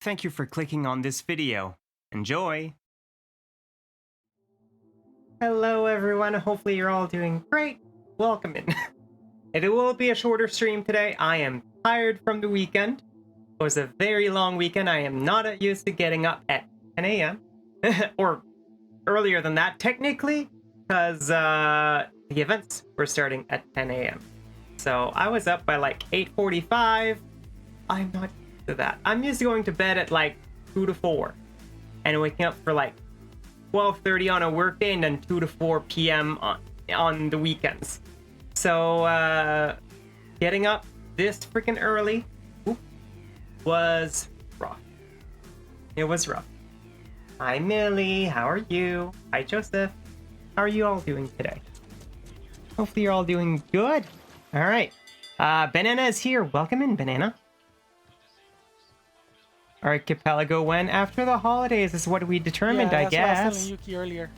Thank you for clicking on this video. Enjoy! Hello everyone, hopefully you're all doing great. Welcome in. It will be a shorter stream today. I am tired from the weekend. It was a very long weekend. I am not used to getting up at 10 a.m. or earlier than that, technically, because the events were starting at 10 a.m. So I was up by like 8:45. I'm not used to that. I'm used to going to bed at like 2 to 4 and waking up for like 12:30 on a workday and then 2 to 4 p.m. on the weekends. So getting up this freaking early was rough. It was rough. Hi Millie, how are you? Hi Joseph. How are you all doing today? Hopefully you're all doing good. All right. Banana is here. Welcome in, Banana. Archipelago when? After the holidays is what we determined, I guess. What I was telling Yuki earlier.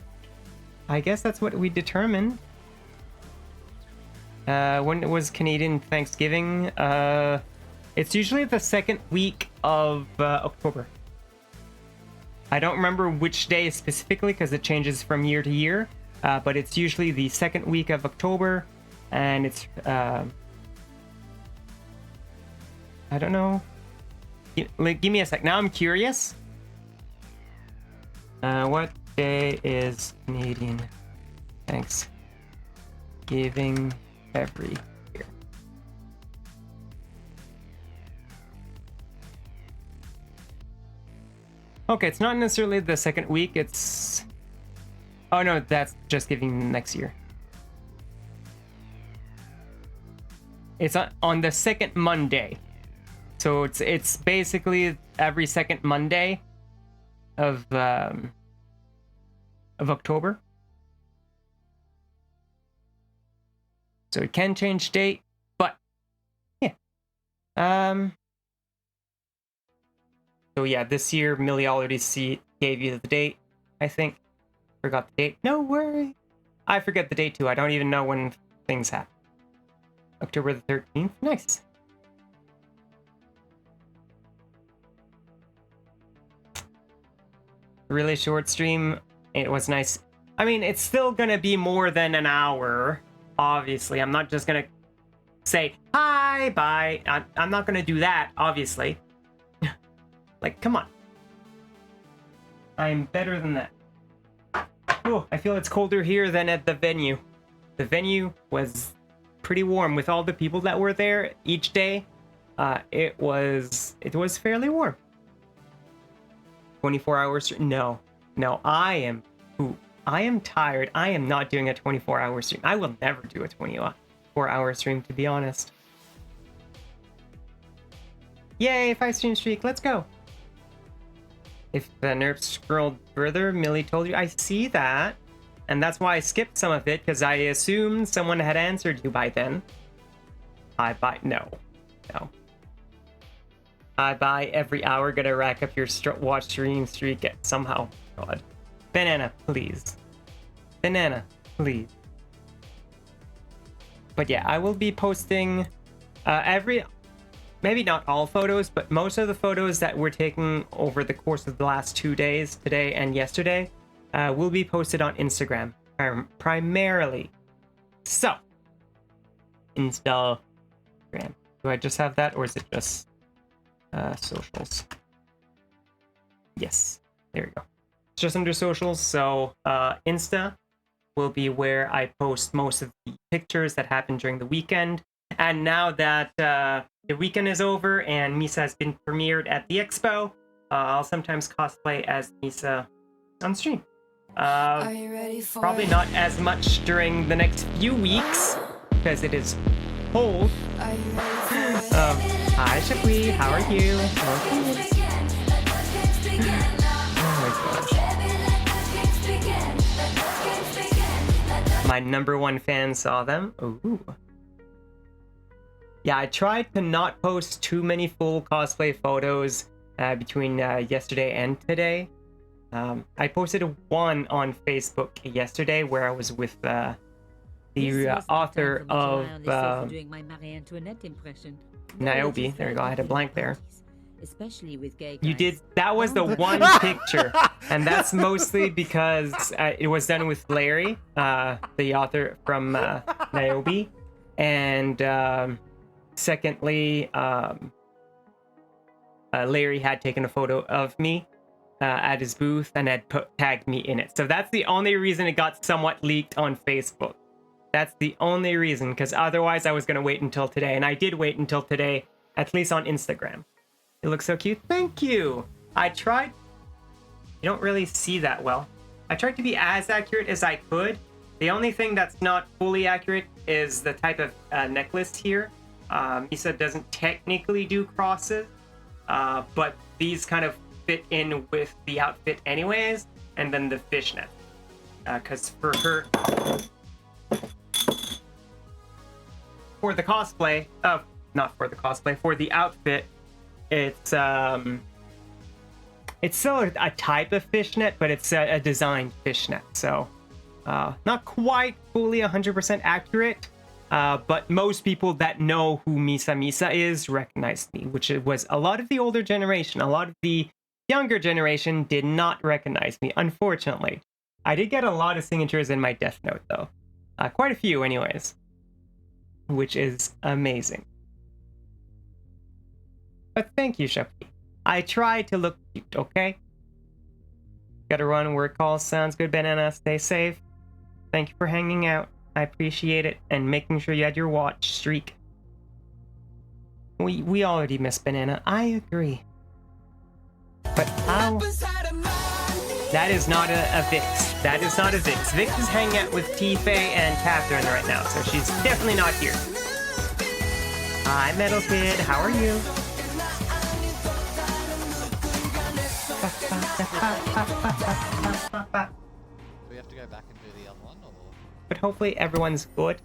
I guess that's what we determined. When was Canadian Thanksgiving? It's usually the second week of October. I don't remember which day specifically because it changes from year to year, but it's usually the second week of October, and it's I don't know. Give me a sec. Now I'm curious. What day is Canadian Thanksgiving every year? Okay, it's not necessarily the second week. It's... Oh no, that's just giving next year. It's on the second Monday. So it's basically every second Monday of October. So it can change date, but yeah. So yeah, this year Millie already gave you the date, I think. Forgot the date. No worry. I forget the date too. I don't even know when things happen. October the 13th. Nice. Really short stream. It was nice. I mean, it's still gonna be more than an hour. Obviously, I'm not just gonna say hi, bye. I'm not gonna do that, obviously. Like, come on. I'm better than that. Oh, I feel it's colder here than at the venue. The venue was pretty warm with all the people that were there each day. It was fairly warm. 24 hours? No, I am tired. I am not doing a 24-hour stream. I will never do a 24-hour stream, to be honest. Yay, 5-stream streak, let's go. If the nerfs scrolled further, Millie told you. I see that. And that's why I skipped some of it, because I assumed someone had answered you by then. No. I buy every hour, gonna rack up your watch stream streak somehow. God. Banana, please. Banana, please. But yeah, I will be posting maybe not all photos, but most of the photos that we're taking over the course of the last 2 days, today and yesterday, will be posted on Instagram, primarily. So, Instagram. Do I just have that, or is it just... socials? Yes, there we go. It's just under socials. So Insta will be where I post most of the pictures that happened during the weekend. And now that the weekend is over and Misa has been premiered at the expo, I'll sometimes cosplay as Misa on stream. Probably not as much during the next few weeks because it is cold. Hi, Shapwi. How are you? Oh my gosh. My #1 fan saw them. Ooh. Yeah, I tried to not post too many full cosplay photos between yesterday and today. I posted one on Facebook yesterday where I was with the author of Niobe. There you go, I had a blank there. especially with gay guys. You did. That was the one picture, and that's mostly because it was done with Larry, the author from Niobe, and secondly, Larry had taken a photo of me at his booth and had tagged me in it. So that's the only reason it got somewhat leaked on Facebook. That's the only reason, because otherwise I was going to wait until today, and I did wait until today, at least on Instagram. It looks so cute. Thank you. I tried. You don't really see that well. I tried to be as accurate as I could. The only thing that's not fully accurate is the type of necklace here. Misa doesn't technically do crosses, but these kind of fit in with the outfit anyways, and then the fishnet. Because for her... For the cosplay, not for the cosplay, for the outfit, it's still a type of fishnet, but it's a designed fishnet, so not quite fully 100% accurate, but most people that know who Misa is recognize me, which was a lot of the older generation. A lot of the younger generation did not recognize me, unfortunately. I did get a lot of signatures in my Death Note, though. Quite a few, anyways. Which is amazing. But thank you, Shepy. I try to look cute, okay? Gotta run, work calls. Sounds good, Banana. Stay safe. Thank you for hanging out. I appreciate it, and making sure you had your watch streak. We already miss Banana. I agree. But how? That is not a Vix. That is not a Vix. Vix is hanging out with T-Fay and Catherine right now, so she's definitely not here. Hi, Metal Kid. How are you? Do we have to go back and do the other one, or? But hopefully everyone's good.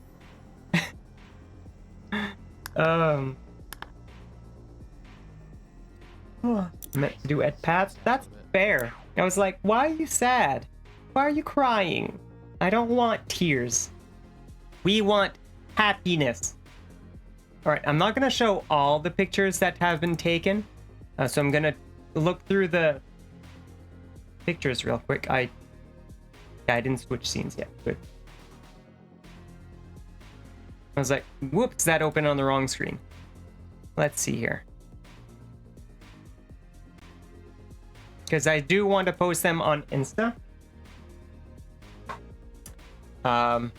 Meant to do Ed Pats? That's fair. I was like, why are you sad? Why are you crying? I don't want tears. We want happiness. Alright, I'm not going to show all the pictures that have been taken. So I'm going to look through the pictures real quick. I didn't switch scenes yet. Good. I was like, whoops, that opened on the wrong screen. Let's see here. Because I do want to post them on Insta. I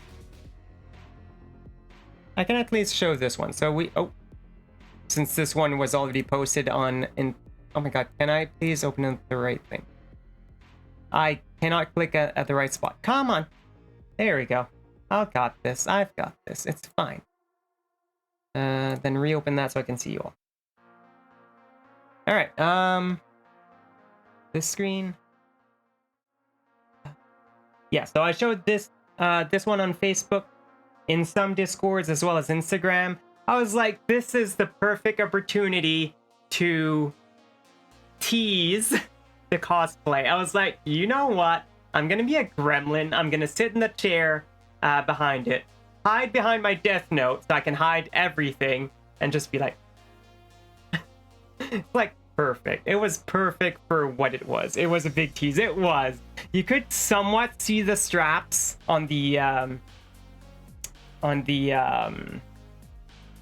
can at least show this one. So since this one was already posted on oh my god, can I please open up the right thing? I cannot click at the right spot. Come on. There we go. I've got this. I've got this. It's fine. Then reopen that so I can see you all. All right. This screen. Yeah, so I showed this one on Facebook, in some Discords as well as Instagram. I was like, this is the perfect opportunity to tease the cosplay. I was like, you know what? I'm gonna be a gremlin. I'm gonna sit in the chair behind it, hide behind my Death Note so I can hide everything, and just be like, like perfect. It was perfect for what it was. It was a big tease. It was. You could somewhat see the straps on the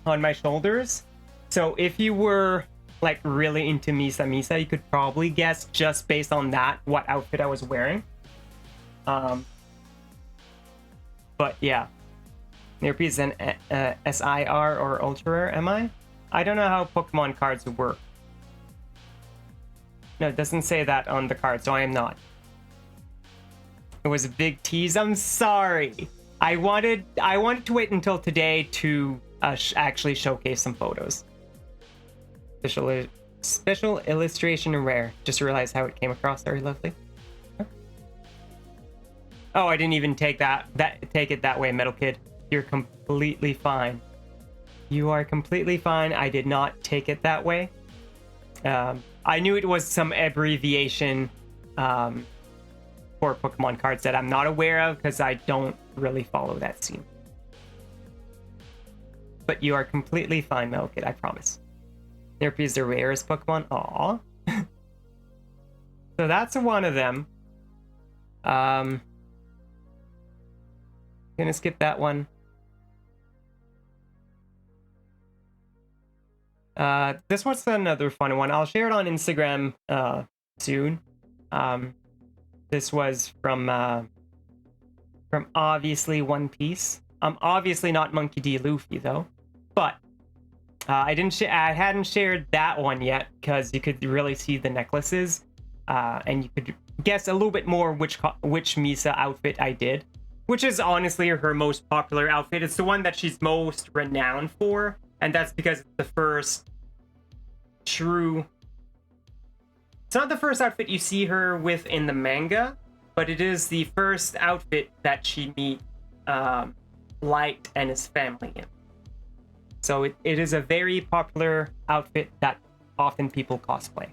on my shoulders. So if you were like really into Misa, you could probably guess just based on that what outfit I was wearing. But yeah, Nearby is an SIR or ultra rare. Am I? I don't know how Pokemon cards work. No, it doesn't say that on the card, so I am not. It was a big tease. I'm sorry. I wanted to wait until today to actually showcase some photos. Special illustration rare. Just realized how it came across. Very lovely. Oh, I didn't even take it that way, Metal Kid. You're completely fine. You are completely fine. I did not take it that way. I knew it was some abbreviation for Pokemon cards that I'm not aware of because I don't really follow that scene. But you are completely fine, Metal Kid, I promise. Nerpy is the rarest Pokemon. Aw. So that's one of them. Gonna skip that one. This one's another fun one. I'll share it on Instagram soon. This was from obviously One Piece. Obviously not Monkey D. Luffy though, but I hadn't shared that one yet because you could really see the necklaces, and you could guess a little bit more which Misa outfit I did, which is honestly her most popular outfit. It's the one that she's most renowned for, and that's because it's the first true. It's not the first outfit you see her with in the manga, but it is the first outfit that she meets Light and his family in. So it is a very popular outfit that often people cosplay.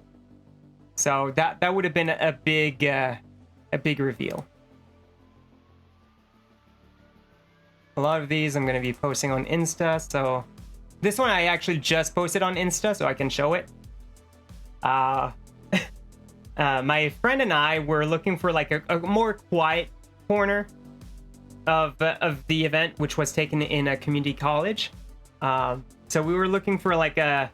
So that would have been a big reveal. A lot of these I'm going to be posting on Insta. So this one I actually just posted on Insta, so I can show it. My friend and I were looking for like a more quiet corner of the event, which was taken in a community college. So we were looking for like a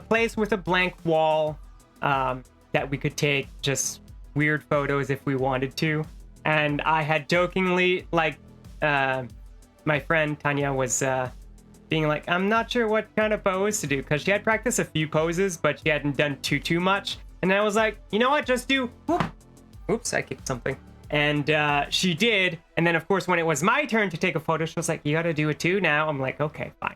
place with a blank wall that we could take just weird photos if we wanted to. And I had jokingly, like, my friend Tanya was being like, I'm not sure what kind of pose to do, because she had practiced a few poses, but she hadn't done too much. And I was like, you know what, just do whoop. Oops, I kicked something. And she did. And then of course when it was my turn to take a photo, she was like, you gotta do it too now. I'm like, okay, fine.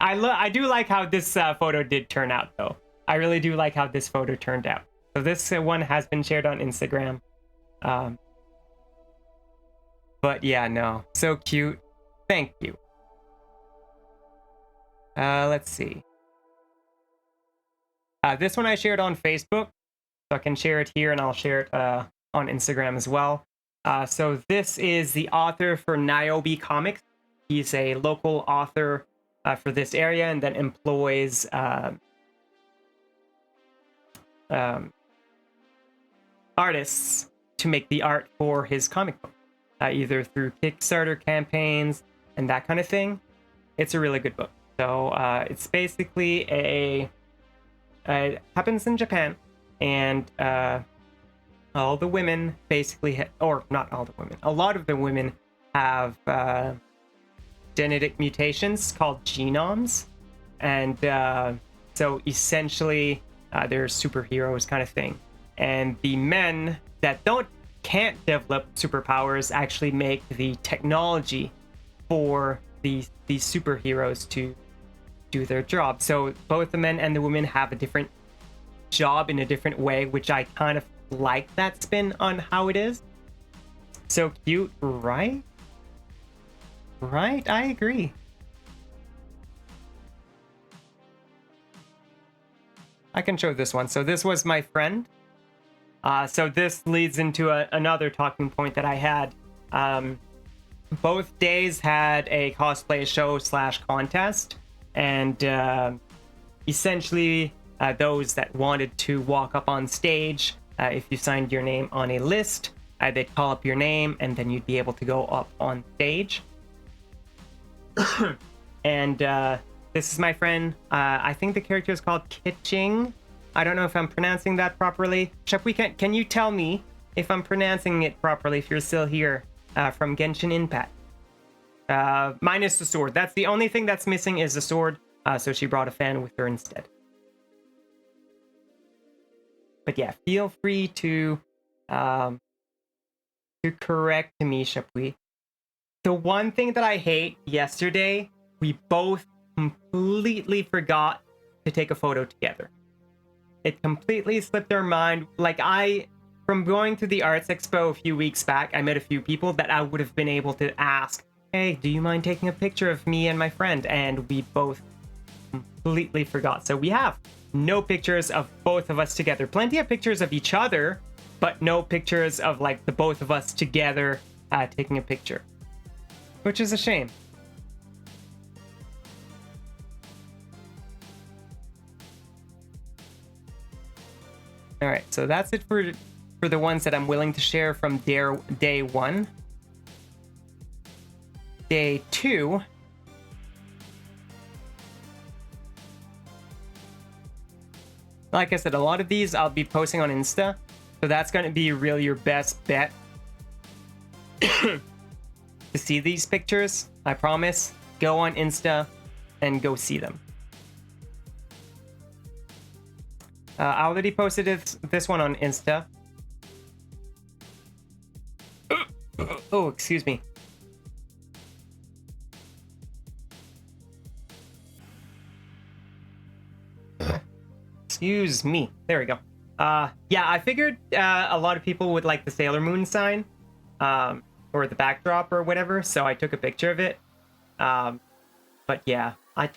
I do like how this photo did turn out though. I really do like how this photo turned out. So this one has been shared on Instagram. But yeah, no, so cute. Thank you. Let's see. This one I shared on Facebook, so I can share it here and I'll share it on Instagram as well. So this is the author for Niobe Comics. He's a local author for this area and then employs artists to make the art for his comic book, either through Kickstarter campaigns and that kind of thing. It's a really good book. So it's basically it happens in Japan, and all the women basically, or not all the women, a lot of the women have genetic mutations called genomes, and so essentially they're superheroes kind of thing. And the men that can't develop superpowers actually make the technology for these superheroes to do their job. So both the men and the women have a different job in a different way, which I kind of like that spin on how it is. So cute, right? Right, I agree. I can show this one. So this was my friend. So this leads into another talking point that I had. Both days had a cosplay show / contest, and essentially those that wanted to walk up on stage, if you signed your name on a list, they'd call up your name and then you'd be able to go up on stage. And this is my friend. I think the character is called Kitching. I don't know if I'm pronouncing that properly. Shepwe, can you tell me if I'm pronouncing it properly, if you're still here, from Genshin Impact? Minus the sword. That's the only thing that's missing is the sword, so she brought a fan with her instead. But yeah, feel free to correct me, Shepwe. The one thing that I hate, yesterday, we both completely forgot to take a photo together. It completely slipped our mind. Like, from going to the Arts Expo a few weeks back, I met a few people that I would have been able to ask, hey, do you mind taking a picture of me and my friend? And we both completely forgot. So we have no pictures of both of us together. Plenty of pictures of each other, but no pictures of like the both of us together taking a picture, which is a shame. All right, so that's it for the ones that I'm willing to share from day 1. Day 2. Like I said, a lot of these I'll be posting on Insta, so that's going to be really your best bet to see these pictures. I promise. Go on Insta and go see them. I already posted this one on Insta. Oh, excuse me. Excuse me. There we go. Yeah, I figured a lot of people would like the Sailor Moon sign, or the backdrop or whatever, so I took a picture of it. But yeah, how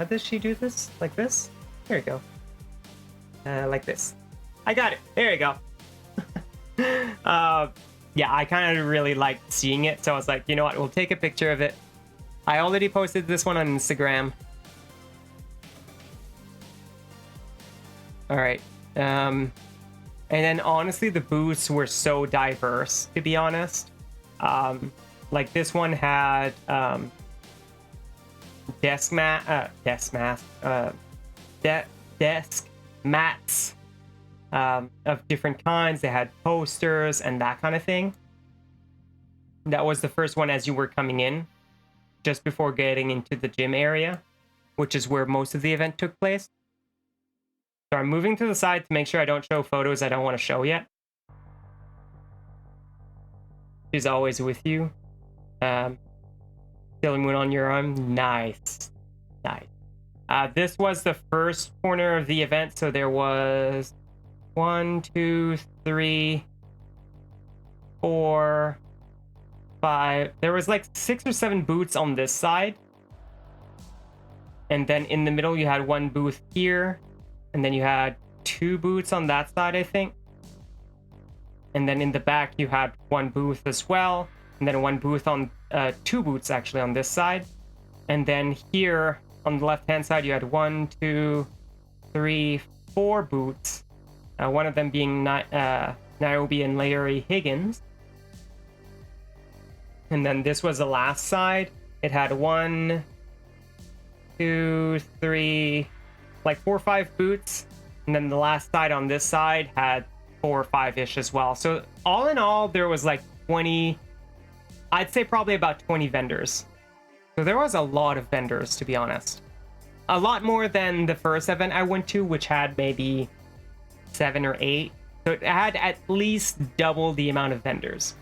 does she do this? Like this? There you go. Like this. I got it. There you go. Yeah, I kind of really liked seeing it, so I was like, you know what? We'll take a picture of it. I already posted this one on Instagram. All right. And then honestly, the booths were so diverse, to be honest. Like this one had desk mats of different kinds. They had posters and that kind of thing. That was the first one as you were coming in, just before getting into the gym area, which is where most of the event took place. So I'm moving to the side to make sure I don't show photos I don't want to show yet. She's always with you. Sailor Moon on your arm. Nice. Nice. This was the first corner of the event, so there was 1, 2, 3, 4, 5. There was like 6 or 7 booths on this side. And then in the middle you had one booth here. And then you had 2 booths on that side, I think. And then in the back you had 1 booth as well. And then 1 booth on 2 booths actually on this side. And then here on the left hand side you had 1, 2, 3, 4 booths. One of them being Niobe and Larry Higgins. And then this was the last side. It had 1, 2, 3, like 4 or 5 booths. And then the last side on this side had 4 or 5-ish as well. So all in all, there was like 20, I'd say probably about 20 vendors. So there was a lot of vendors, to be honest. A lot more than the first event I went to, which had maybe 7 or 8. So it had at least double the amount of vendors.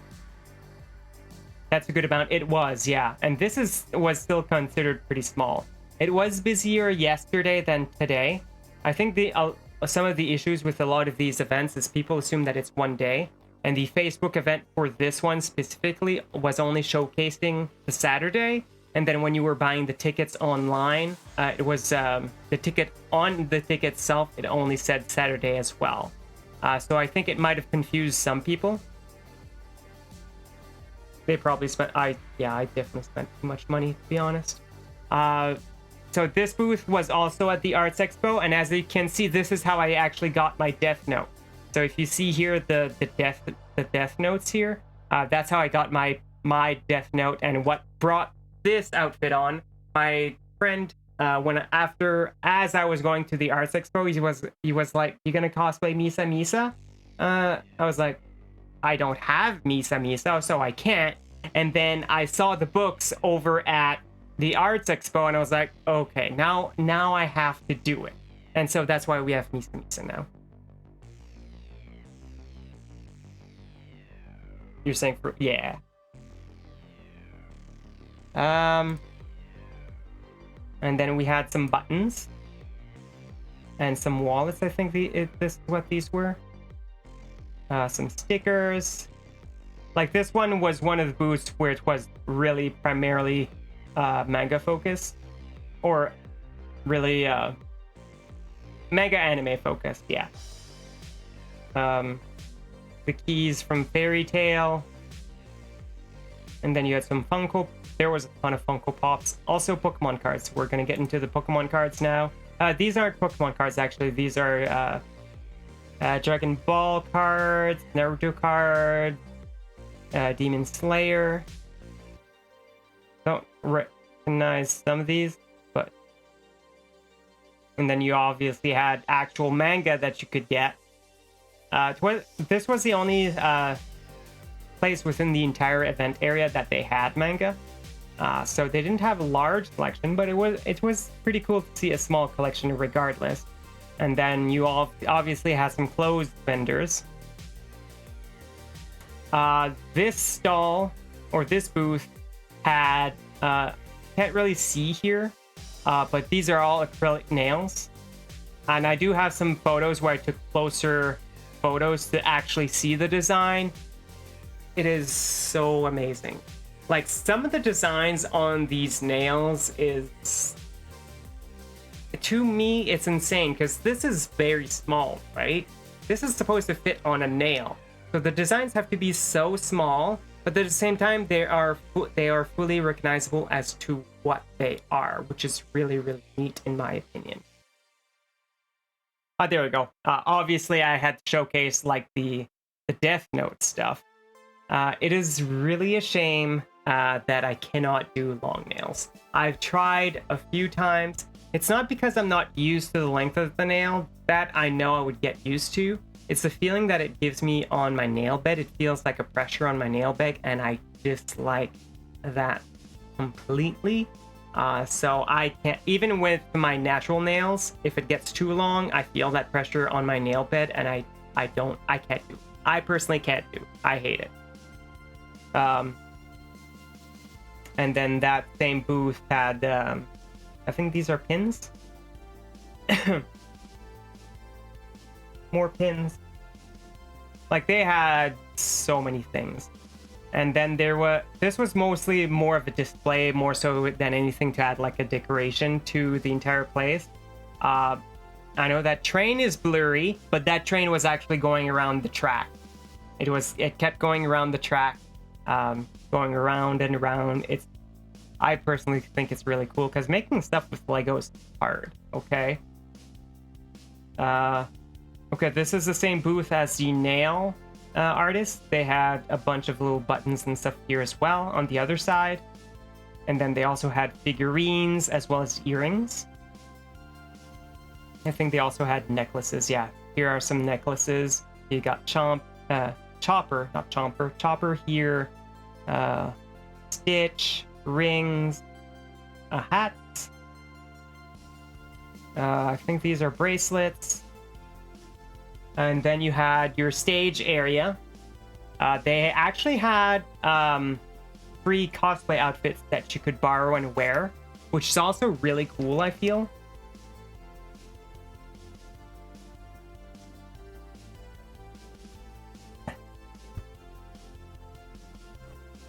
That's a good amount. It was, yeah. And this was still considered pretty small. It was busier yesterday than today. I think some of the issues with a lot of these events is people assume that it's one day. And the Facebook event for this one specifically was only showcasing the Saturday. And then when you were buying the tickets online, it was the ticket on the ticket itself, it only said Saturday as well. So I think it might have confused some people. They probably spent, I definitely spent too much money, to be honest. So this booth was also at the Arts Expo, and as you can see, this is how I actually got my Death Note. So if you see here the Death Notes here, that's how I got my Death Note, and what brought this outfit on. My friend, as I was going to the Arts Expo, he was like, "You gonna cosplay Misa Misa?" I was like, "I don't have Misa Misa, so I can't." And then I saw the books over at the Arts Expo, and I was like, okay, now I have to do it. And so that's why we have Misa Misa now. You're saying for, yeah. And then we had some buttons and some wallets. I think this is what these were. Some stickers. Like this one was one of the booths where it was really primarily manga focused, or really manga anime focused, yeah. The keys from Fairy Tail, and then you had some Funko. There was a ton of Funko Pops, also Pokemon cards. We're gonna get into the Pokemon cards now. These aren't Pokemon cards actually. These are Dragon Ball cards, Naruto cards, Demon Slayer. Don't recognize some of these, but... And then you obviously had actual manga that you could get. This was the only place within the entire event area that they had manga. So they didn't have a large collection, but it was pretty cool to see a small collection regardless. And then you all obviously had some closed vendors. This stall, or this booth, had, can't really see here, but these are all acrylic nails. And I do have some photos where I took closer photos to actually see the design. It is so amazing. Like, some of the designs on these nails is... To me, it's insane, because this is very small, right? This is supposed to fit on a nail. So the designs have to be so small, but at the same time, they are fully recognizable as to what they are, which is really, really neat in my opinion. There we go. Obviously, I had to showcase like the Death Note stuff. It is really a shame that I cannot do long nails. I've tried a few times. It's not because I'm not used to the length of the nail. That I know I would get used to. It's the feeling that it gives me on my nail bed. It feels like a pressure on my nail bed, and I dislike that completely. So I can't, even with my natural nails, if it gets too long, I feel that pressure on my nail bed, and I can't do it. I personally can't do it. I hate it. And then that same booth had, I think these are pins. More pins. Like, they had so many things. And then this was mostly more of a display, more so than anything to add like a decoration to the entire place. I know that train is blurry, but that train was actually going around the track. It kept going around the track, going around and around. I personally think it's really cool, because making stuff with Lego is hard, okay? Okay, this is the same booth as the nail artists. They had a bunch of little buttons and stuff here as well on the other side. And then they also had figurines as well as earrings. I think they also had necklaces. Yeah, here are some necklaces. You got Chopper here, Stitch, rings, hats. I think these are bracelets. And then you had your stage area. They actually had free cosplay outfits that you could borrow and wear, which is also really cool, I feel.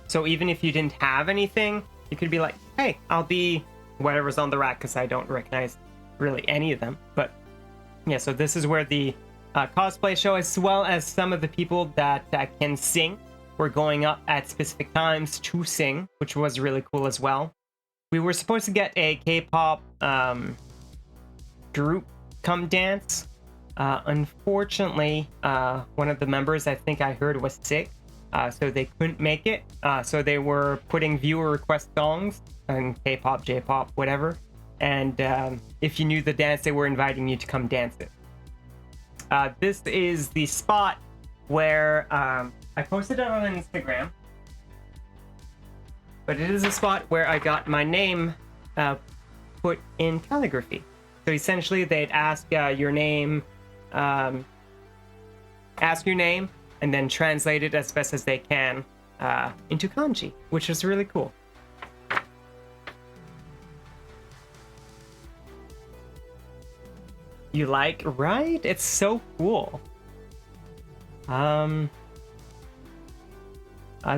So even if you didn't have anything, you could be like, hey, I'll be whatever's on the rack, because I don't recognize really any of them. But yeah, so this is where the cosplay show, as well as some of the people that can sing, were going up at specific times to sing, which was really cool as well. We were supposed to get a K-pop group come dance. Unfortunately, one of the members, I think I heard, was sick, so they couldn't make it. So they were putting viewer request songs and K-pop, J-pop, whatever. And if you knew the dance, they were inviting you to come dance it. This is the spot where I posted it on Instagram, but it is a spot where I got my name put in calligraphy. So essentially, they'd ask your name, and then translate it as best as they can into kanji, which is really cool. You like, right? It's so cool.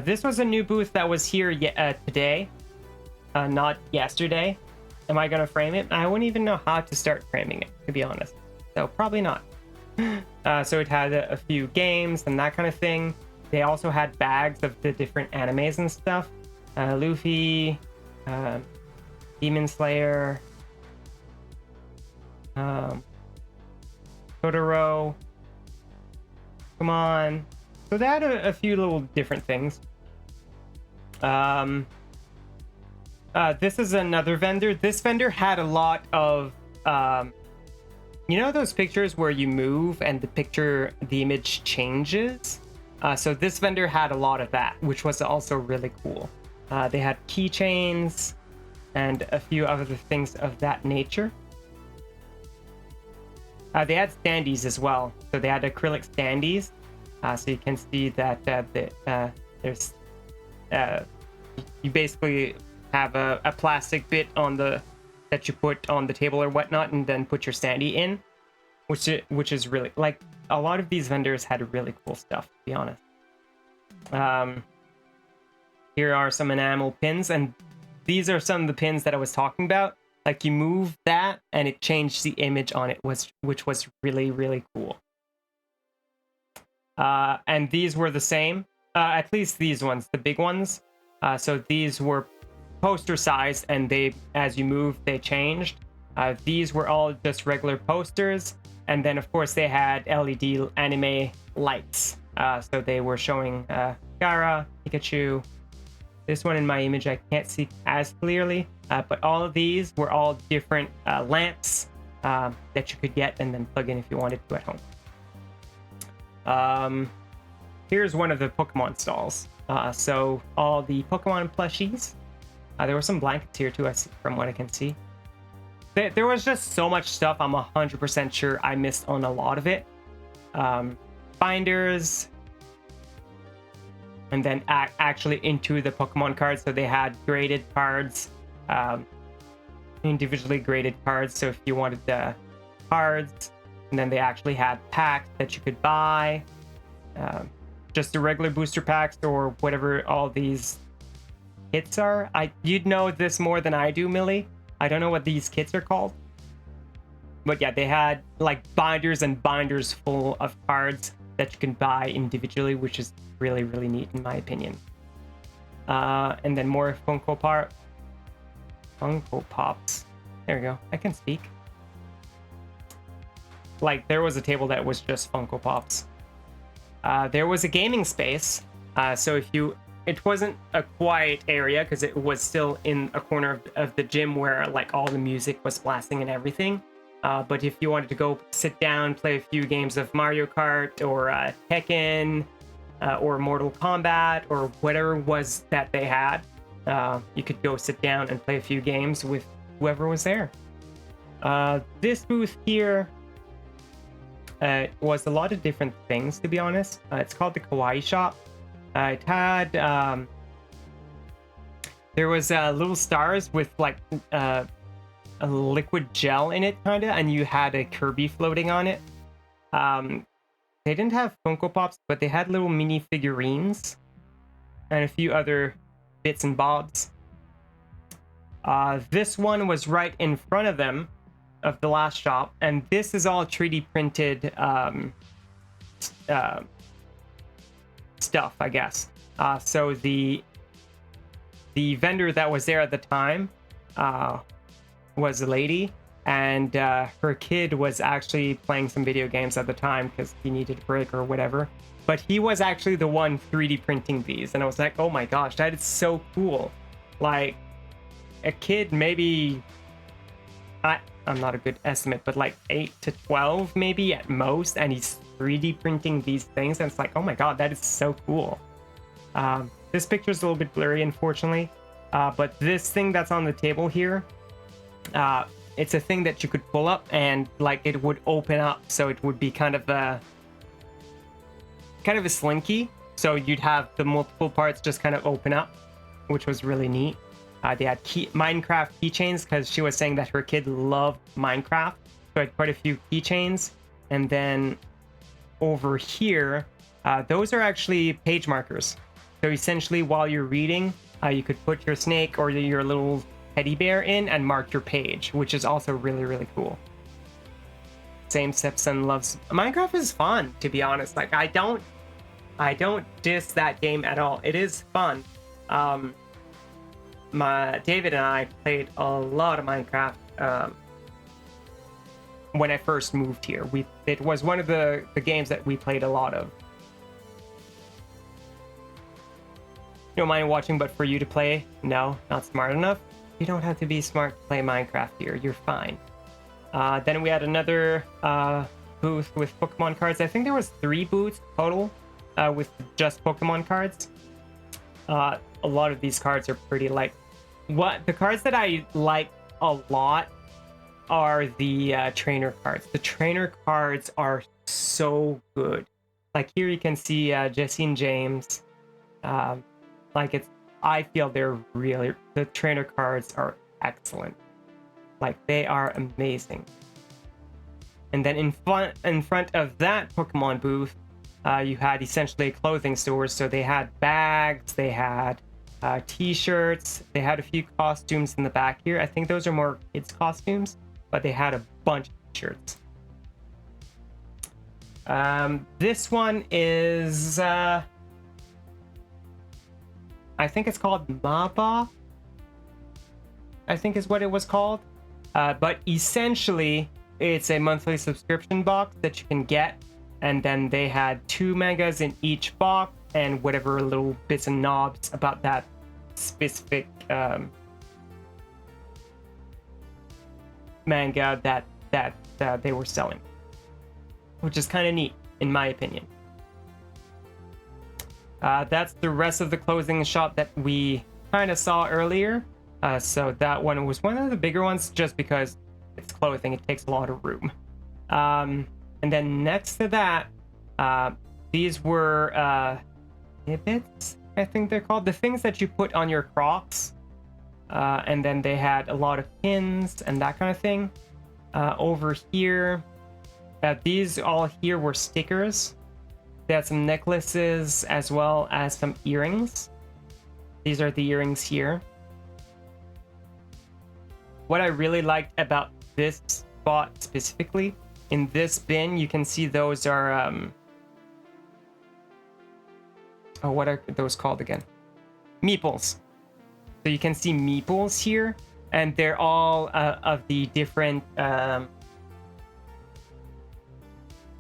This was a new booth that was here today, not yesterday. Am I gonna frame it? I wouldn't even know how to start framing it, to be honest. So probably not. So it had a few games and that kind of thing. They also had bags of the different animes and stuff. Luffy, Demon Slayer, Totoro, Pokemon. So they had a few little different things. This is another vendor. This vendor had a lot of, you know those pictures where you move and the image changes? So this vendor had a lot of that, which was also really cool. They had keychains and a few other things of that nature. They had standees as well. So they had acrylic standees. So you can see that there's you basically have a plastic bit on that you put on the table or whatnot, and then put your standee in, which is really, like, a lot of these vendors had really cool stuff, to be honest. Here are some enamel pins, and these are some of the pins that I was talking about. Like, you move that and it changed the image on it, which was really, really cool. And these were the same, at least these ones, the big ones. So these were poster size, and as you moved, they changed. These were all just regular posters, and then of course they had LED anime lights. So they were showing Gara, Pikachu. This one in my image I can't see as clearly, but all of these were all different lamps that you could get and then plug in if you wanted to at home. Here's one of the Pokemon stalls. So all the Pokemon plushies. There were some blankets here too, from what I can see. There was just so much stuff. I'm 100% sure I missed on a lot of it. Binders. And then actually into the Pokemon cards. So they had graded cards. Individually graded cards. So if you wanted the cards. And then they actually had packs that you could buy. Just the regular booster packs or whatever all these kits are. You'd know this more than I do, Millie. I don't know what these kits are called. But yeah, they had like binders and binders full of cards that you can buy individually, which is really, really neat in my opinion. And then more Funko Pops. There we go. I can speak. Like, there was a table that was just Funko Pops. There was a gaming space. So it wasn't a quiet area because it was still in a corner of the gym where like all the music was blasting and everything. But if you wanted to go sit down, play a few games of Mario Kart or Tekken or Mortal Kombat or whatever was that they had, you could go sit down and play a few games with whoever was there. This booth here was a lot of different things, to be honest. It's called the Kawaii Shop. It had there was little stars with like a liquid gel in it, kind of, and you had a Kirby floating on it. They didn't have Funko Pops, but they had little mini figurines and a few other bits and bobs. This one was right in front of them, of the last shop, and this is all 3D printed stuff, I guess. So the vendor that was there at the time was a lady, and her kid was actually playing some video games at the time because he needed a break or whatever. But he was actually the one 3D printing these, and I was like, oh my gosh, that is so cool. Like, a kid maybe, I'm not a good estimate, but like 8 to 12 maybe at most, and he's 3D printing these things, and it's like, oh my god, that is so cool. This picture's a little bit blurry, unfortunately, but this thing that's on the table here, it's a thing that you could pull up, and like it would open up, so it would be kind of a slinky, so you'd have the multiple parts just kind of open up, which was really neat. They had Minecraft keychains because she was saying that her kid loved Minecraft, so I had quite a few keychains. And then over here, those are actually page markers. So essentially, while you're reading, you could put your snake or your little teddy bear in and mark your page, which is also really, really cool. Same stepson loves Minecraft. Is fun, to be honest. Like, I don't diss that game at all. It is fun. David and I played a lot of Minecraft when I first moved here. It was one of the games that we played a lot of don't mind watching, but for you to play, no, not smart enough. You don't have to be smart to play Minecraft here. You're fine. Then we had another booth with Pokemon cards. I think there was 3 booths total with just Pokemon cards. A lot of these cards are pretty light. The cards that I like a lot are the trainer cards. The trainer cards are so good. Like here you can see Jesse and James. I feel they're really, the trainer cards are excellent. Like they are amazing. And then in front of that Pokemon booth, you had essentially a clothing store. So they had bags, they had t-shirts, they had a few costumes in the back here. I think those are more kids costumes, but they had a bunch of t-shirts. This one is I think it's called Maba, I think is what it was called. But essentially it's a monthly subscription box that you can get, and then they had 2 mangas in each box and whatever little bits and knobs about that specific manga that they were selling, which is kind of neat in my opinion. That's the rest of the clothing shop that we kind of saw earlier. So that one was one of the bigger ones just because it's clothing, it takes a lot of room. And then next to that, these were Nibbits, I think they're called, the things that you put on your Crocs. And then they had a lot of pins and that kind of thing. Over here, these all here were stickers. They had some necklaces as well as some earrings. These are the earrings here. What I really liked about this spot specifically, in this bin, you can see those are, oh, what are those called again? Meeples. So you can see meeples here, and they're all of the different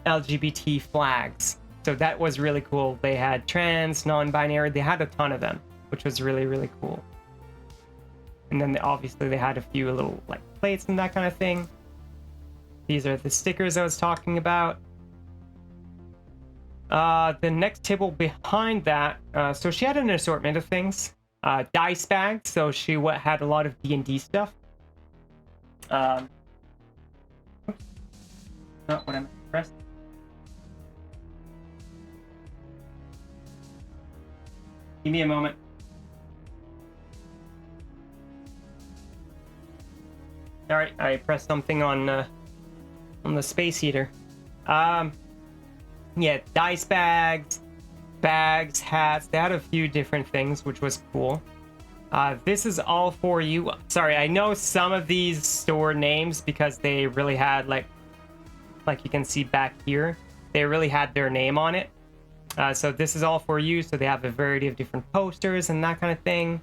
LGBT flags. So that was really cool. They had trans, non-binary, they had a ton of them, which was really, really cool. And then obviously they had a few little like plates and that kind of thing. These are the stickers I was talking about. The next table behind that, so she had an assortment of things. Dice bags, so she had a lot of D&D stuff. Oops. Not what I'm pressed. Give me a moment. All right, I pressed something on the space heater. Yeah, dice bags, hats. They had a few different things, which was cool. This is all for you. Sorry, I know some of these store names because they really had like you can see back here, they really had their name on it. So this is all for you. So they have a variety of different posters and that kind of thing.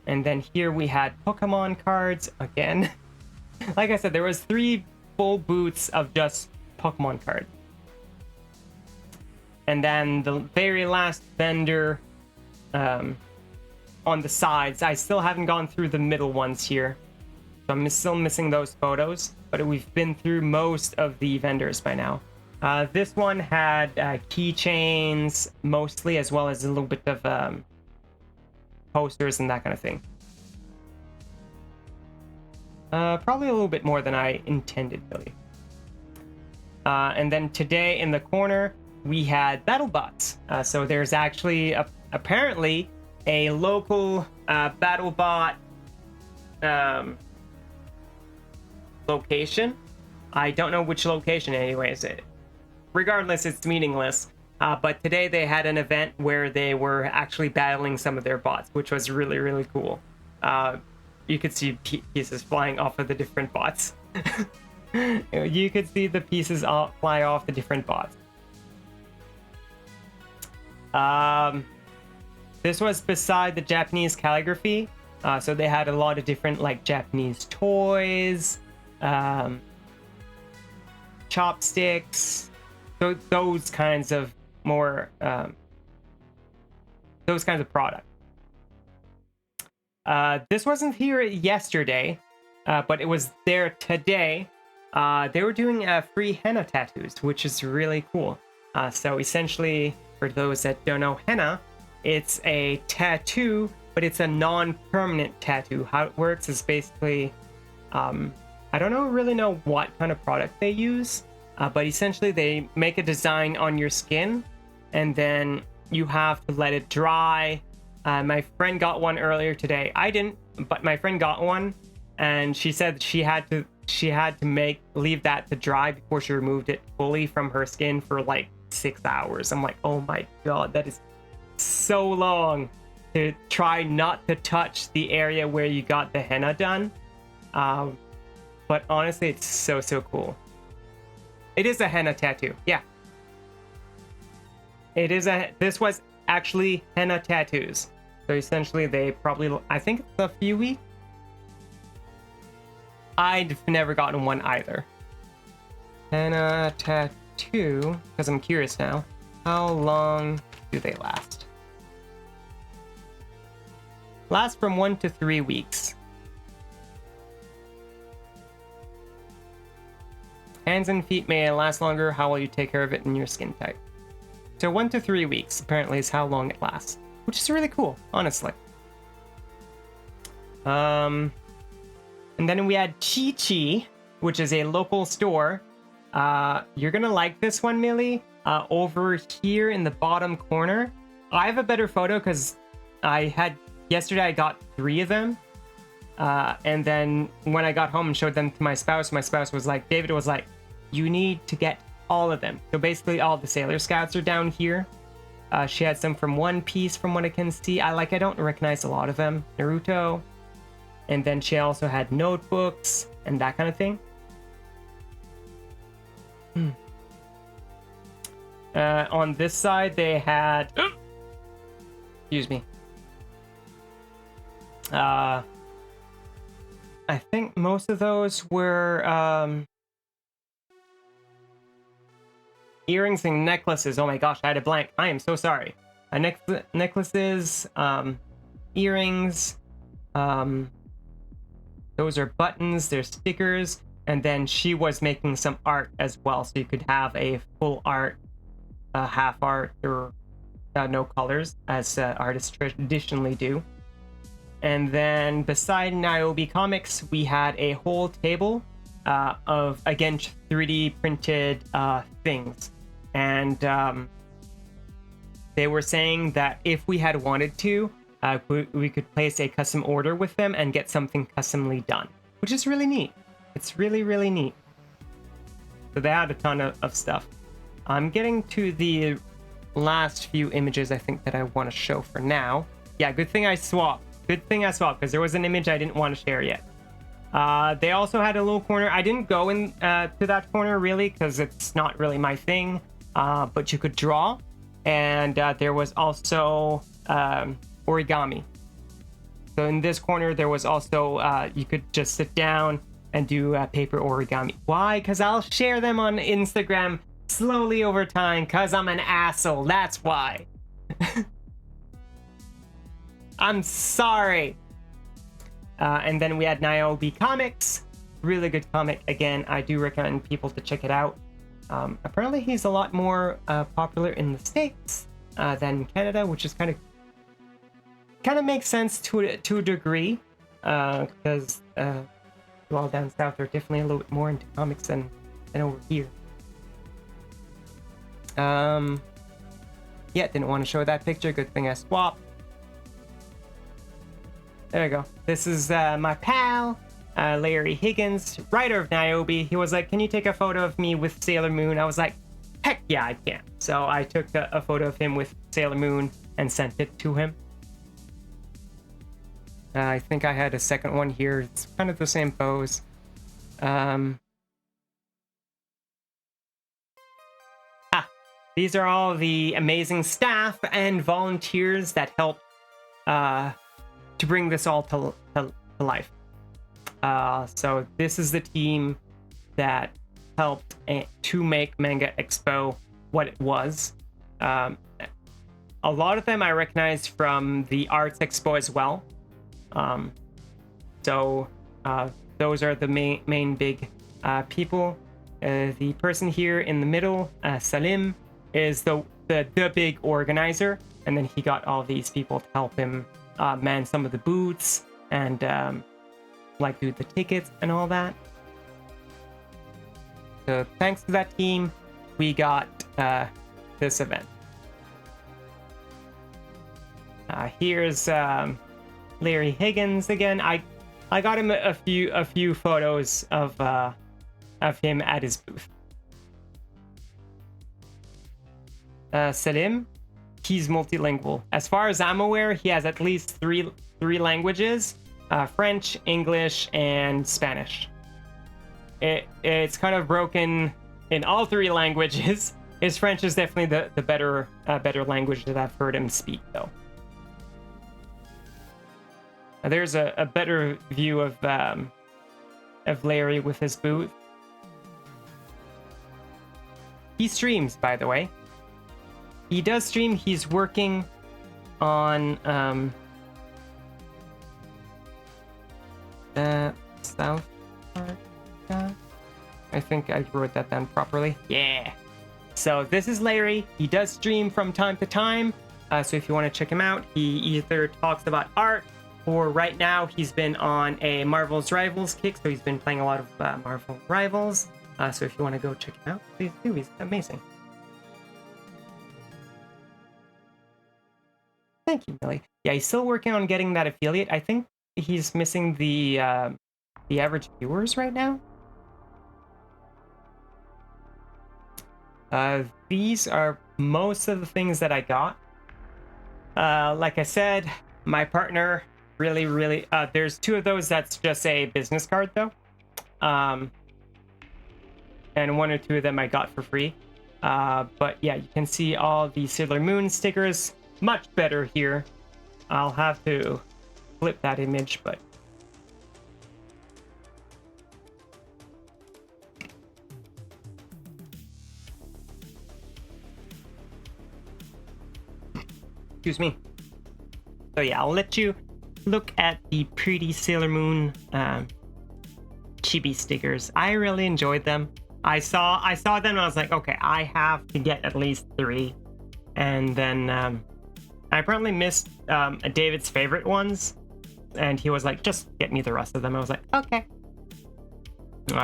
And then here we had Pokemon cards again. Like I said, there was 3 full booths of just Pokemon cards. And then the very last vendor on the sides, I still haven't gone through the middle ones here. So I'm still missing those photos, but we've been through most of the vendors by now. This one had keychains mostly, as well as a little bit of posters and that kind of thing. Probably a little bit more than I intended, really. And then today in the corner, we had BattleBots. So there's actually apparently a local BattleBot location. I don't know which location anyways. Regardless, it's meaningless. But today they had an event where they were actually battling some of their bots, which was really, really cool. You could see pieces flying off of the different bots. You could see the pieces fly off the different bots. This was beside the Japanese calligraphy. So they had a lot of different like Japanese toys, chopsticks, so those kinds of more those kinds of products. This wasn't here yesterday, but it was there today. They were doing free henna tattoos, which is really cool. So essentially, for those that don't know henna, it's a tattoo, but it's a non-permanent tattoo. How it works is basically, I don't really know what kind of product they use, but essentially they make a design on your skin, and then you have to let it dry. My friend got one earlier today. I didn't, but my friend got one, and she said she had to leave that to dry before she removed it fully from her skin for like 6 hours. I'm like, oh my god, that is so long to try not to touch the area where you got the henna done. But honestly, it's so cool. It is a henna tattoo. Yeah. This was actually henna tattoos. So essentially they probably, I think it's a few weeks. I've never gotten one either. Henna tattoo, because I'm curious now. How long do they last? Last from 1 to 3 weeks. Hands and feet may last longer. How will you take care of it in your skin type? So 1 to 3 weeks apparently is how long it lasts, which is really cool, honestly. And then we had Chi Chi, which is a local store. You're gonna like this one, Millie. Over here in the bottom corner, I have a better photo because yesterday I got 3 of them. And then when I got home and showed them to my spouse was like, David was like, you need to get all of them. So basically all the Sailor Scouts are down here. She had some from One Piece from what I can see. I don't recognize a lot of them. Naruto. And then she also had notebooks and that kind of thing. On this side they had... Excuse me. I think most of those were earrings and necklaces. Oh my gosh, I had a blank. I am so sorry. Necklaces, earrings, those are buttons, they're stickers, and then she was making some art as well, so you could have a full art, half art, or no colors, as artists traditionally do. And then beside Niobe Comics, we had a whole table of, again, 3D printed things. And they were saying that if we had wanted to, we could place a custom order with them and get something customly done, which is really neat. It's really neat. So they had a ton of stuff. I'm getting to the last few images I think that I want to show for now. Yeah, good thing I swapped. Because there was an image I didn't want to share yet. They also had a little corner. I didn't go in to that corner really because it's not really my thing. But you could draw, and there was also origami. So in this corner there was also you could just sit down and do paper origami. Why? Because I'll share them on Instagram slowly over time. Because I'm an asshole. That's why. I'm sorry. And then we had Niobe Comics. Really good comic. Again, I do recommend people to check it out. Apparently he's a lot more popular in the States than Canada, which is kind of makes sense to a degree, because well, down south they're definitely a little bit more into comics than over here. Yeah, didn't want to show that picture. Good thing I swapped. There we go. This is my pal, Larry Higgins, writer of Niobe. He was like, can you take a photo of me with Sailor Moon? I was like, heck yeah, I can. So I took a photo of him with Sailor Moon and sent it to him. I think I had a second one here. It's kind of the same pose. These are all the amazing staff and volunteers that helped to bring this all to life. So this is the team that helped to make Manga Expo what it was. A lot of them I recognize from the Arts Expo as well. So those are the main big people. The person here in the middle, Salim, is the big organizer, and then he got all these people to help him man some of the booths and like do the tickets and all that. So thanks to that team, we got this event. Here's Larry Higgins again. I got him a few photos of him at his booth. Salim, he's multilingual. As far as I'm aware, he has at least three languages: French, English, and Spanish. It's kind of broken in all three languages. His French is definitely the better language that I've heard him speak, though. There's a better view of Larry with his booth. He streams, by the way. He does stream. He's working on South Park. I think I wrote that down properly. Yeah. So this is Larry. He does stream from time to time. So if you want to check him out, he either talks about art, or right now he's been on a Marvel's Rivals kick. So he's been playing a lot of Marvel Rivals. So if you want to go check him out, please do. He's amazing. Thank you, Millie. Yeah, he's still working on getting that affiliate. I think he's missing the average viewers right now. These are most of the things that I got. Like I said, my partner really there's two of those that's just a business card though. And one or two of them I got for free. But yeah, you can see all the Sailor Moon stickers much better here. I'll have to flip that image, but excuse me. So yeah, I'll let you look at the pretty Sailor Moon chibi stickers. I really enjoyed them. I saw them and I was like, okay, I have to get at least 3. And then I apparently missed David's favorite ones, and he was like, just get me the rest of them. I was like, okay.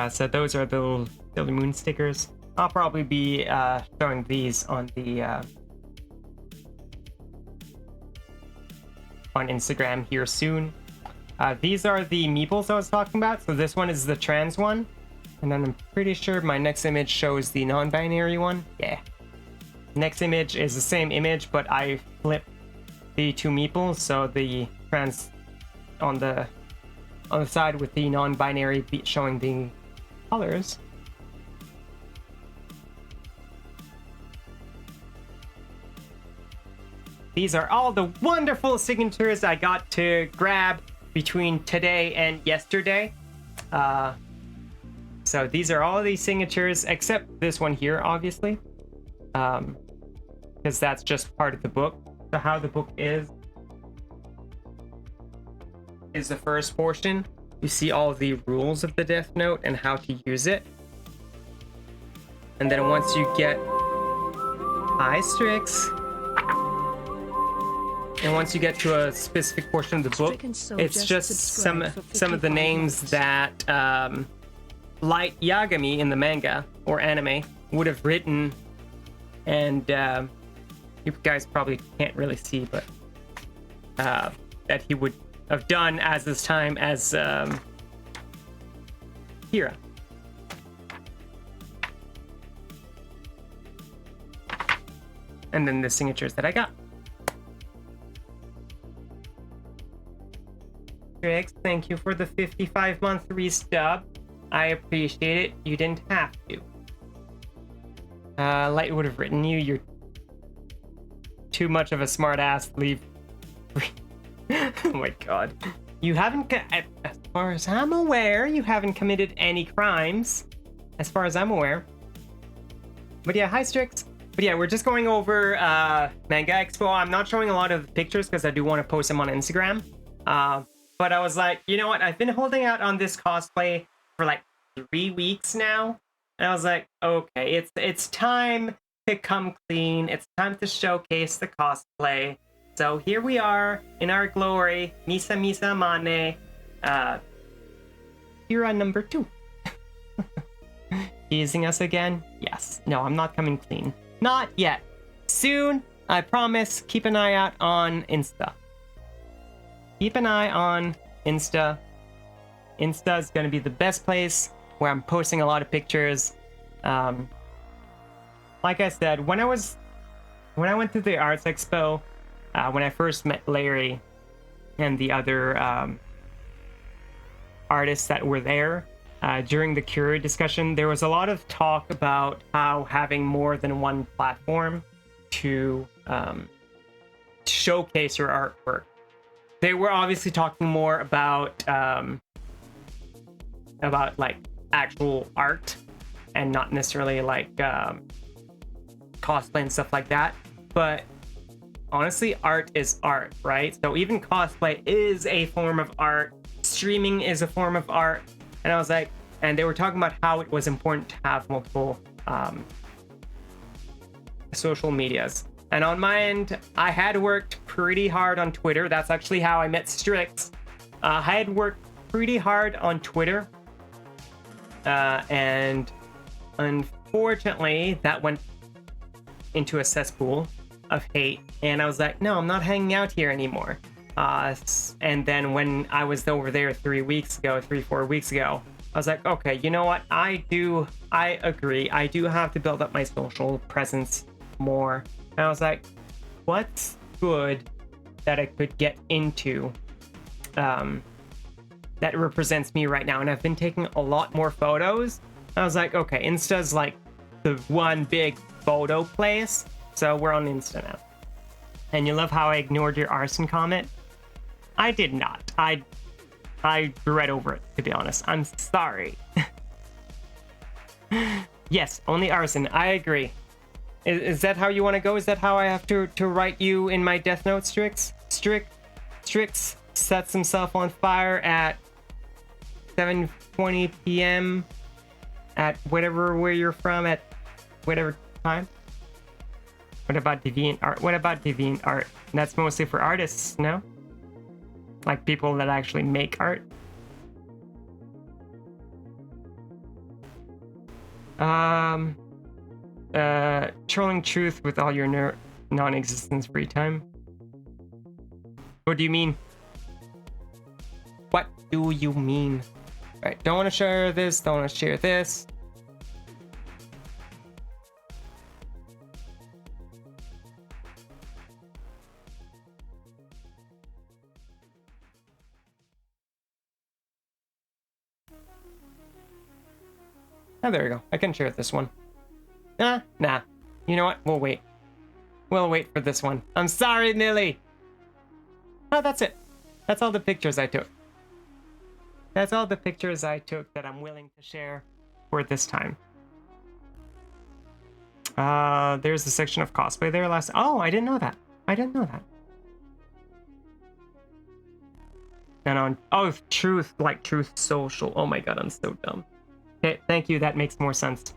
So those are the little Sailor Moon stickers. I'll probably be showing these on the on Instagram here soon. These are the meeples I was talking about. So this one is the trans one, and then I'm pretty sure my next image shows the non-binary one. Yeah. Next image is the same image, but I flipped the 2 meeples, so the trans on the side with the non-binary showing the colors. These are all the wonderful signatures I got to grab between today and yesterday. So these are all these signatures, except this one here, obviously. Because that's just part of the book. So how the book is the first portion. You see all the rules of the Death Note and how to use it. And then once you get... Hi, Strix. And once you get to a specific portion of the book, it's just some of the names that Light Yagami in the manga or anime would have written, and you guys probably can't really see, but that he would have done as this time as Hira. And then the signatures that I got. Trix, thank you for the 55-month restub. I appreciate it. You didn't have to. Light would have written you. You're too much of a smart ass. Leave. Oh my god. You haven't, as far as I'm aware, you haven't committed any crimes. As far as I'm aware. But yeah, hi Strix. But yeah, we're just going over Manga Expo. I'm not showing a lot of pictures because I do want to post them on Instagram. But I was like, you know what? I've been holding out on this cosplay for like 3 weeks now. And I was like, okay, it's time to come clean. It's time to showcase the cosplay. So here we are in our glory. Misa Misa Mane. Hira number 2. Teasing us again? Yes. No, I'm not coming clean. Not yet. Soon, I promise. Keep an eye out on Insta. Keep an eye on Insta. Insta is going to be the best place where I'm posting a lot of pictures. Like I said, when I went to the Arts Expo, when I first met Larry and the other artists that were there, during the Curie discussion, there was a lot of talk about how having more than one platform to showcase your artwork. They were obviously talking more about like actual art and not necessarily like cosplay and stuff like that. But honestly, art is art, right? So even cosplay is a form of art. Streaming is a form of art. And I was like, and they were talking about how it was important to have multiple social medias. And on my end, I had worked pretty hard on Twitter. That's actually how I met Strix. I had worked pretty hard on Twitter. And unfortunately, that went into a cesspool of hate. And I was like, no, I'm not hanging out here anymore. And then when I was over there 4 weeks ago, I was like, okay, you know what? I agree. I do have to build up my social presence more. And I was like, what's good that I could get into that represents me right now? And I've been taking a lot more photos. I was like, okay, Insta's like the one big photo place. So we're on Insta now. And you love how I ignored your arson comment? I did not. I read over it, to be honest. I'm sorry. Yes, only arson. I agree. Is that how you want to go? Is that how I have to write you in my death note, Strix? Strix sets himself on fire at 7:20 p.m. at where you're from at whatever time. What about deviant art? That's mostly for artists, no? Like people that actually make art. Trolling truth with all your non-existence free time. What do you mean? What do you mean? Right, don't want to share this, don't want to share this. Oh, there we go. I can share this one. Nah. You know what? We'll wait. We'll wait for this one. I'm sorry, Millie. Oh, that's it. That's all the pictures I took. That's all the pictures I took that I'm willing to share for this time. There's a section of cosplay there last... Oh, I didn't know that. And on... Oh, truth, like Truth Social. Oh my god, I'm so dumb. Okay, thank you. That makes more sense.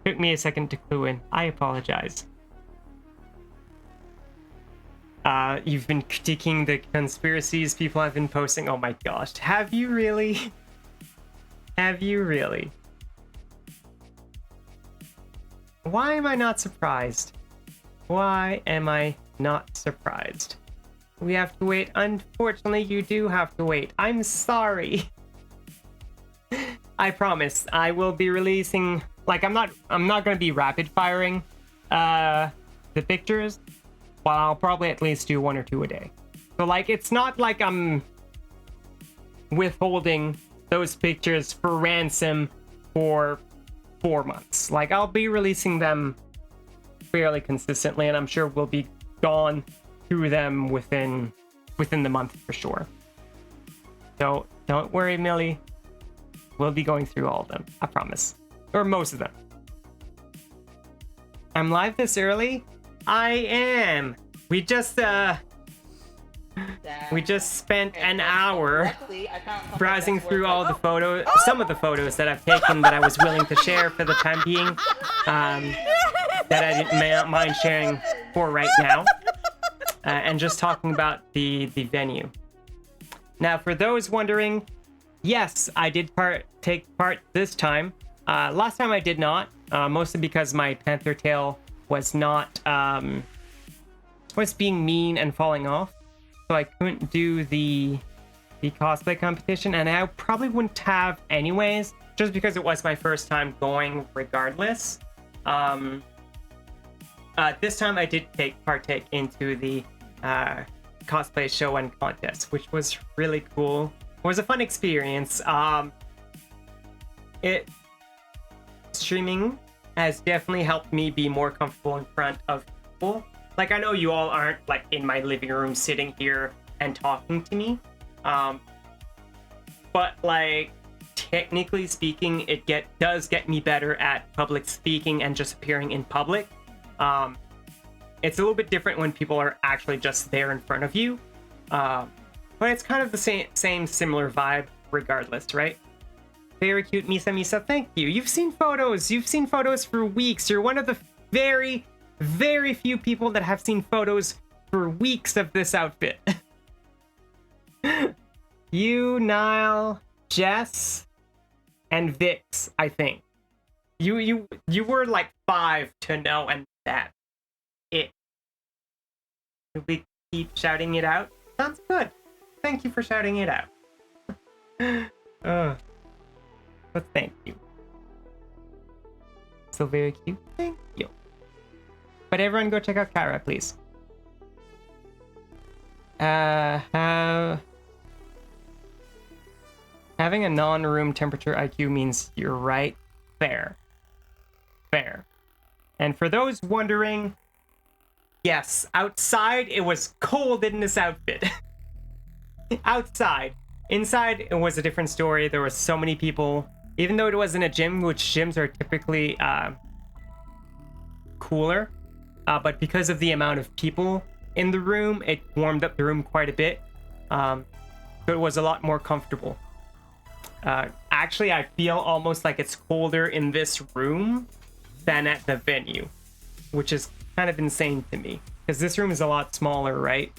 Took me a second to clue in. I apologize. You've been critiquing the conspiracies people have been posting. Oh my gosh. Have you really? Have you really? Why am I not surprised? Why am I not surprised? We have to wait. Unfortunately, you do have to wait. I'm sorry. I promise I will be releasing, like, I'm not going to be rapid firing the pictures, but I'll probably at least do 1 or 2 a day. So like, it's not like I'm withholding those pictures for ransom for 4 months. Like, I'll be releasing them fairly consistently, and I'm sure we'll be gone through them within the month for sure. So don't worry, Millie. We'll be going through all of them, I promise. Or most of them. I'm live this early? I am! We just, Dad, We just spent an hour Luckily, I found something browsing that's through worth, all like, the photos, some of the photos that I've taken that I was willing to share for the time being, that I may not mind sharing for right now, and just talking about the venue. Now, for those wondering, yes, I did take part this time. Last time I did not, mostly because my panther tail was not was being mean and falling off, so I couldn't do the cosplay competition, and I probably wouldn't have anyways, just because it was my first time going regardless. This time I did partake into the cosplay show and contest, which was really cool. It was a fun experience. Streaming has definitely helped me be more comfortable in front of people. Like, I know you all aren't like in my living room sitting here and talking to me, but like technically speaking, it does get me better at public speaking and just appearing in public. It's a little bit different when people are actually just there in front of you, but it's kind of the same similar vibe regardless, right? Very cute, Misa. Thank you. You've seen photos for weeks. You're one of the very, very few people that have seen photos for weeks of this outfit. You, Niall, Jess, and Vix, I think. You were like 5 to know, and that's it. Should we keep shouting it out? Sounds good. Thank you for shouting it out. But thank you. So very cute. Thank you. But everyone go check out Kara, please. Having a non-room temperature IQ means you're right. Fair. And for those wondering, yes, outside it was cold in this outfit. Outside. Inside it was a different story. There were so many people. Even though it wasn't a gym, which gyms are typically cooler, but because of the amount of people in the room, it warmed up the room quite a bit. So it was a lot more comfortable. Actually, I feel almost like it's colder in this room than at the venue, which is kind of insane to me, because this room is a lot smaller, right?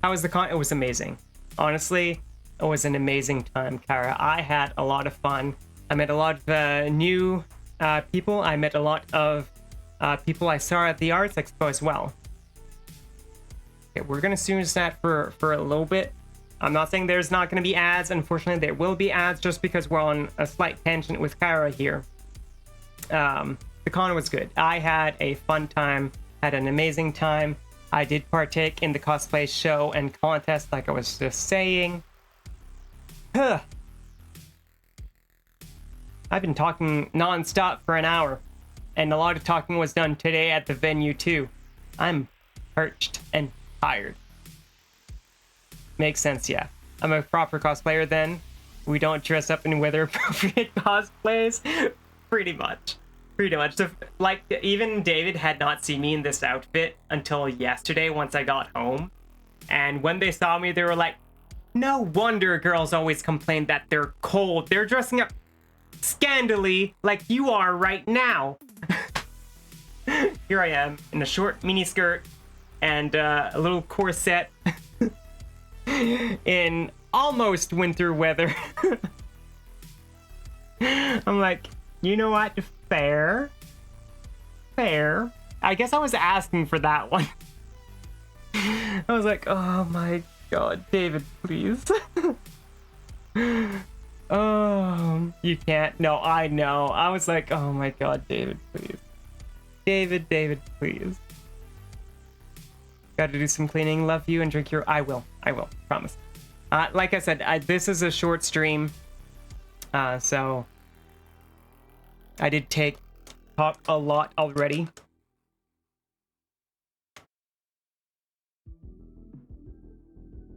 How was the con? It was amazing. Honestly, it was an amazing time, Kara. I had a lot of fun. I met a lot of new people. I met a lot of people I saw at the Arts Expo as well. Okay, we're gonna snooze that for a little bit. I'm not saying there's not gonna be ads. Unfortunately, there will be ads just because we're on a slight tangent with Kara here. The con was good. I had a fun time, had an amazing time. I did partake in the cosplay show and contest, like I was just saying. I've been talking non-stop for an hour, and a lot of talking was done today at the venue too. I'm perched and tired. Makes sense, yeah. I'm a proper cosplayer then. We don't dress up in weather-appropriate cosplays. Pretty much. So, like, even David had not seen me in this outfit until yesterday once I got home. And when they saw me, they were like, no wonder girls always complain that they're cold. They're dressing up scandally like you are right now. Here I am in a short mini skirt and a little corset in almost winter weather. I'm like, you know what? Fair. I guess I was asking for that one. I was like, oh my god, David, please. Oh, you can't. No, I know. I was like, oh my god, David, please. David, please. Gotta do some cleaning. Love you and drink your... I will. Promise. Like I said, this is a short stream. So... I did talk a lot already.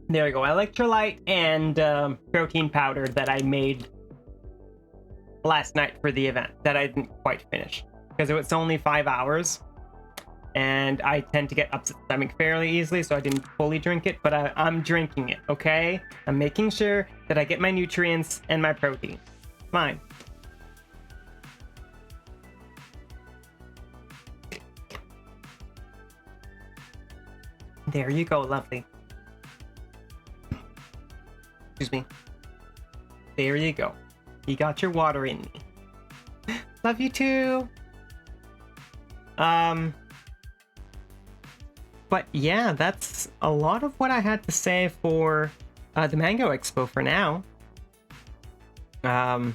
There we go. Electrolyte and protein powder that I made last night for the event that I didn't quite finish. because it's only 5 hours. And I tend to get upset stomach fairly easily, so I didn't fully drink it, but I'm drinking it, okay? I'm making sure that I get my nutrients and my protein. Fine. There you go, lovely. Excuse me. There you go. You got your water in me. Love you too. But yeah, that's a lot of what I had to say for the Manga Expo for now. I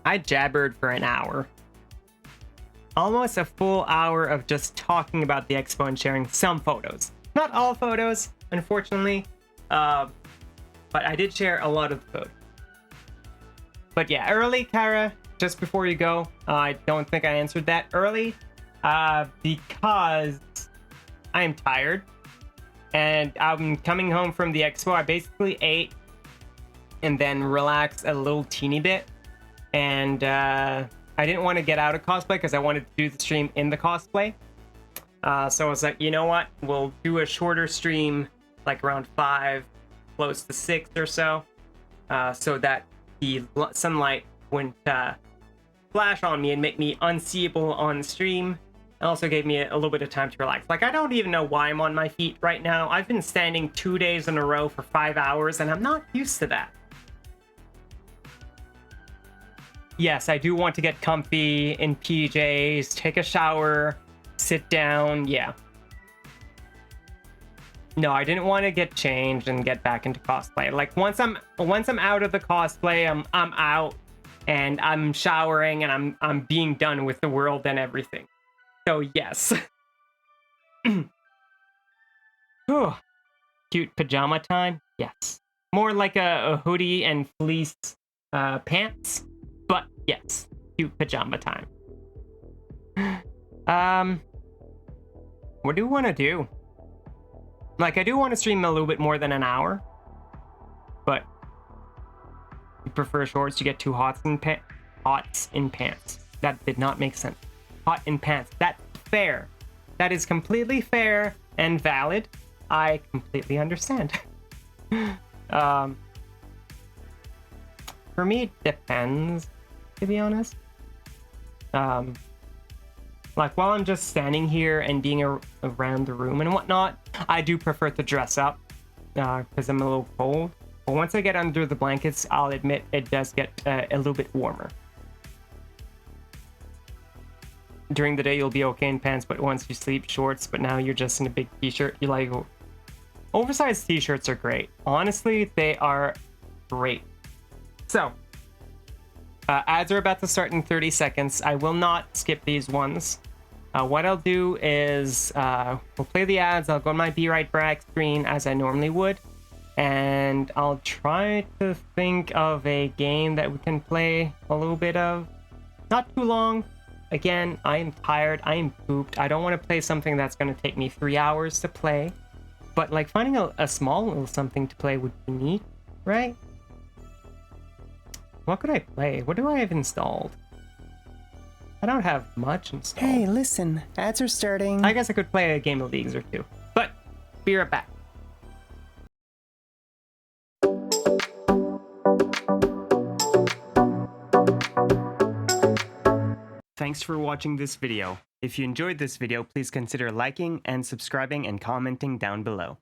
jabbered for an hour. Almost a full hour of just talking about the expo and sharing some photos. Not all photos, unfortunately, but I did share a lot of the photos. But yeah, early, Kara, just before you go, I don't think I answered that early, because I am tired, and I'm coming home from the expo. I basically ate and then relaxed a little teeny bit, and I didn't want to get out of cosplay because I wanted to do the stream in the cosplay. So I was like, you know what? We'll do a shorter stream, like around 5, close to 6 or so, so that the sunlight wouldn't flash on me and make me unseeable on stream. It also gave me a little bit of time to relax. Like, I don't even know why I'm on my feet right now. I've been standing 2 days in a row for 5 hours, and I'm not used to that. Yes, I do want to get comfy in PJs, take a shower, sit down, yeah. No, I didn't want to get changed and get back into cosplay. Like, once I'm out of the cosplay, I'm out, and I'm showering, and I'm being done with the world and everything. So yes. Whew. Cute pajama time? Yes. More like a hoodie and fleece pants, but yes, cute pajama time. What do you want to do? Like, I do want to stream a little bit more than an hour, but you prefer shorts, you get 2 hots in pants. That did not make sense. Hot in pants. That's fair. That is completely fair and valid. I completely understand. For me, it depends, to be honest. Like, while I'm just standing here and being around the room and whatnot, I do prefer to dress up because I'm a little cold. But once I get under the blankets, I'll admit it does get a little bit warmer. During the day, you'll be okay in pants, but once you sleep, shorts, but now you're just in a big t-shirt. You like, oversized t-shirts are great. Honestly, they are great. So, ads are about to start in 30 seconds. I will not skip these ones. What I'll do is, we'll play the ads. I'll go on my Be Right Back screen as I normally would. And I'll try to think of a game that we can play a little bit of. Not too long. Again, I am tired, I am pooped. I don't want to play something that's going to take me 3 hours to play. But, like, finding a small little something to play would be neat, right? What could I play? What do I have installed? I don't have much installed. Hey, listen, ads are starting. I guess I could play a game of Leagues or two. But, be right back. Thanks for watching this video. If you enjoyed this video, please consider liking and subscribing and commenting down below.